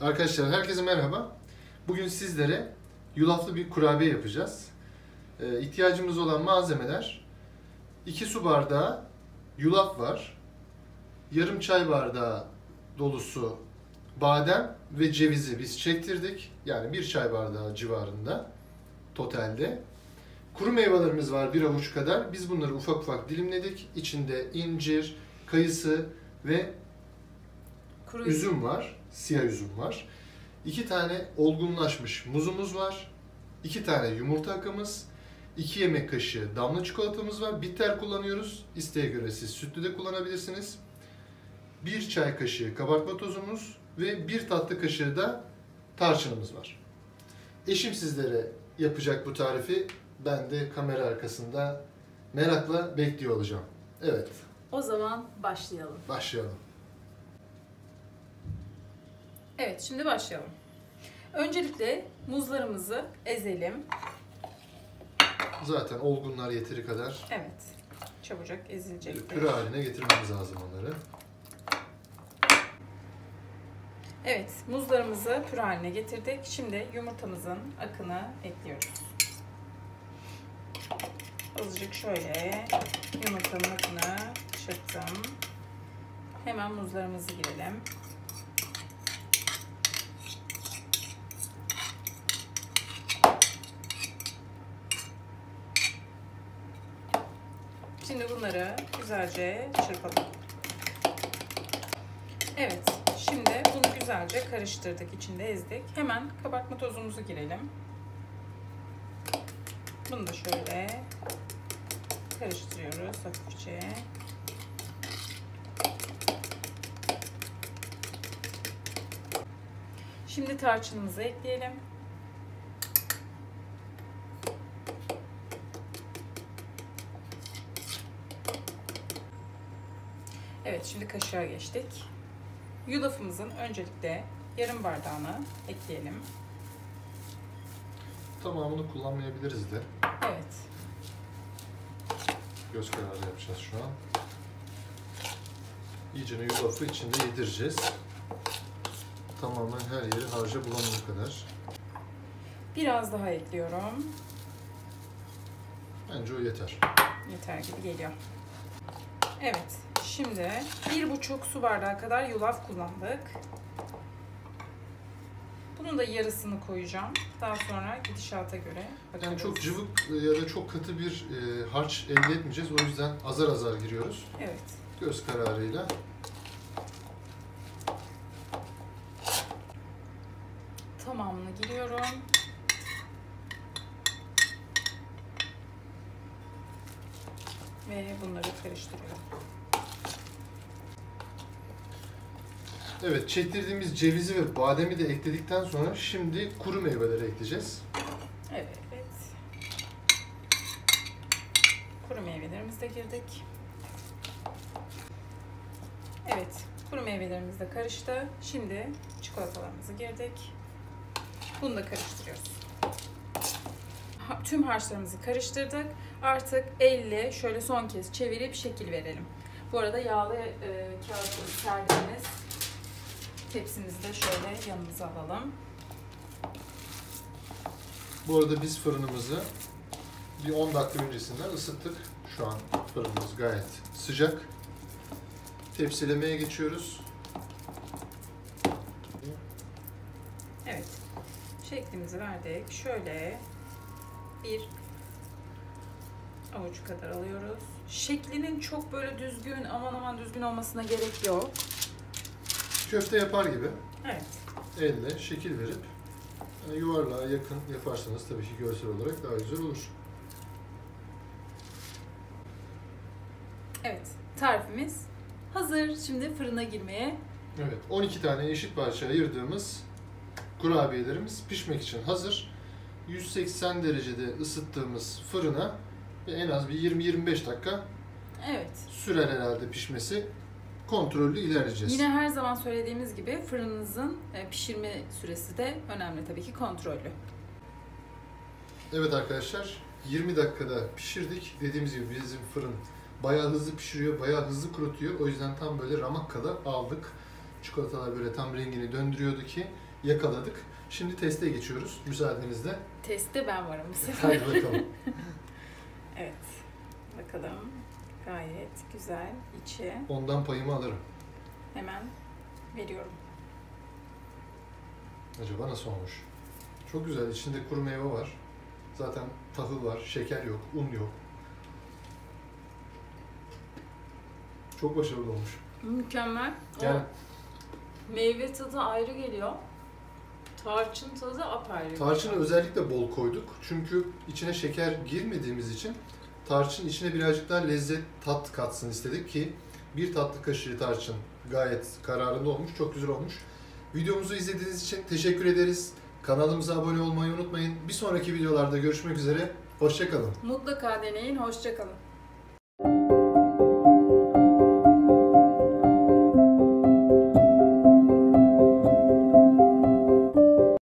Arkadaşlar herkese merhaba. Bugün sizlere yulaflı bir kurabiye yapacağız. İhtiyacımız olan malzemeler 2 su bardağı yulaf var. Yarım çay bardağı dolusu badem ve cevizi biz çektirdik. Yani 1 çay bardağı civarında totalde. Kuru meyvelerimiz var 1 avuç kadar. Biz bunları ufak ufak dilimledik. İçinde incir, kayısı ve üzüm var. Siyah üzüm var. 2 tane olgunlaşmış muzumuz var. 2 tane yumurta akımız. 2 yemek kaşığı damla çikolatamız var. Bitter kullanıyoruz. İsteğe göre siz sütlü de kullanabilirsiniz. 1 çay kaşığı kabartma tozumuz ve 1 tatlı kaşığı da tarçınımız var. Eşim sizlere yapacak bu tarifi. Ben de kamera arkasında merakla bekliyor olacağım. Evet. O zaman başlayalım. Başlayalım. Evet, şimdi başlayalım. Öncelikle muzlarımızı ezelim. Zaten olgunlar yeteri kadar Evet, çabucak ezilecektir. püre haline getirmemiz lazım onları. Evet, muzlarımızı püre haline getirdik. Şimdi yumurtamızın akını ekliyoruz. Azıcık şöyle yumurtanın akını çırptım. Hemen muzlarımızı girelim. Şimdi bunları güzelce çırpalım. Evet, şimdi bunu güzelce karıştırdık, içinde ezdik. Hemen kabartma tozumuzu girelim. Bunu da şöyle karıştırıyoruz hafifçe. Şimdi tarçınımızı ekleyelim. Evet, şimdi kaşığa geçtik. Yulafımızın öncelikle yarım bardağını ekleyelim. Tamamını kullanmayabiliriz de. Evet. Göz kararı yapacağız şu an. İyicene yulafı içinde yedireceğiz. Tamamen her yeri harca bulanana kadar. Biraz daha ekliyorum. Bence o yeter. Yeter gibi geliyor. Evet. Şimdi 1,5 su bardağı kadar yulaf kullandık. Bunun da yarısını koyacağım. Daha sonra gidişata göre bakarız. Yani çok cıvık ya da çok katı bir harç elde etmeyeceğiz. O yüzden azar azar giriyoruz. Evet. Göz kararıyla. Tamamını giriyorum. Ve bunları karıştırıyorum. Evet, çektirdiğimiz cevizi ve bademi de ekledikten sonra şimdi kuru meyveleri ekleyeceğiz. Evet. Kuru meyvelerimizi de girdik. Evet, kuru meyvelerimiz de karıştı. Şimdi çikolatalarımızı girdik. Bunu da karıştırıyoruz. Tüm harçlarımızı karıştırdık. Artık elle şöyle son kez çevirip şekil verelim. Bu arada yağlı kağıt serdiğimiz tepsimizi de şöyle yanımıza alalım. Bu arada biz fırınımızı bir 10 dakika öncesinden ısıttık. Şu an fırınımız gayet sıcak. Tepsilemeye geçiyoruz. Evet. Şeklimizi verdik. Şöyle bir avuç kadar alıyoruz. Şeklinin çok böyle düzgün, aman düzgün olmasına gerek yok. Köfte yapar gibi Evet. elle şekil verip yuvarlığa yakın yaparsanız tabii ki görsel olarak daha güzel olur. Evet. Tarifimiz hazır. Şimdi fırına girmeye. Evet, 12 tane eşit parça ayırdığımız kurabiyelerimiz pişmek için hazır. 180 derecede ısıttığımız fırına en az bir 20-25 dakika Evet. sürer herhalde pişmesi. Kontrollü ilerleyeceğiz. Yine her zaman söylediğimiz gibi fırınınızın pişirme süresi de önemli, tabii ki kontrollü. Evet arkadaşlar, 20 dakikada pişirdik. Dediğimiz gibi bizim fırın bayağı hızlı pişiriyor, bayağı hızlı kurutuyor. O yüzden tam böyle ramak kadar aldık. Çikolatalar böyle tam rengini döndürüyordu ki yakaladık. Şimdi teste geçiyoruz müsaadenizle. Teste ben varım bu sefer. Hadi bakalım. Evet. Bakalım. Gayet güzel içi. Ondan payımı alırım. Hemen veriyorum. Acaba nasıl olmuş? Çok güzel. İçinde kuru meyve var. Zaten tahıl var, şeker yok, un yok. Çok başarılı olmuş. Mükemmel. Yani O meyve tadı ayrı geliyor. Tarçın tadı apayrı. tarçını özellikle bol koyduk. Çünkü içine şeker girmediğimiz için tarçın içine birazcık daha lezzet, tat katsın istedik ki bir tatlı kaşığı tarçın gayet kararında olmuş, çok güzel olmuş. Videomuzu izlediğiniz için teşekkür ederiz. Kanalımıza abone olmayı unutmayın. Bir sonraki videolarda görüşmek üzere. Hoşça kalın. Mutlaka deneyin. Hoşça kalın.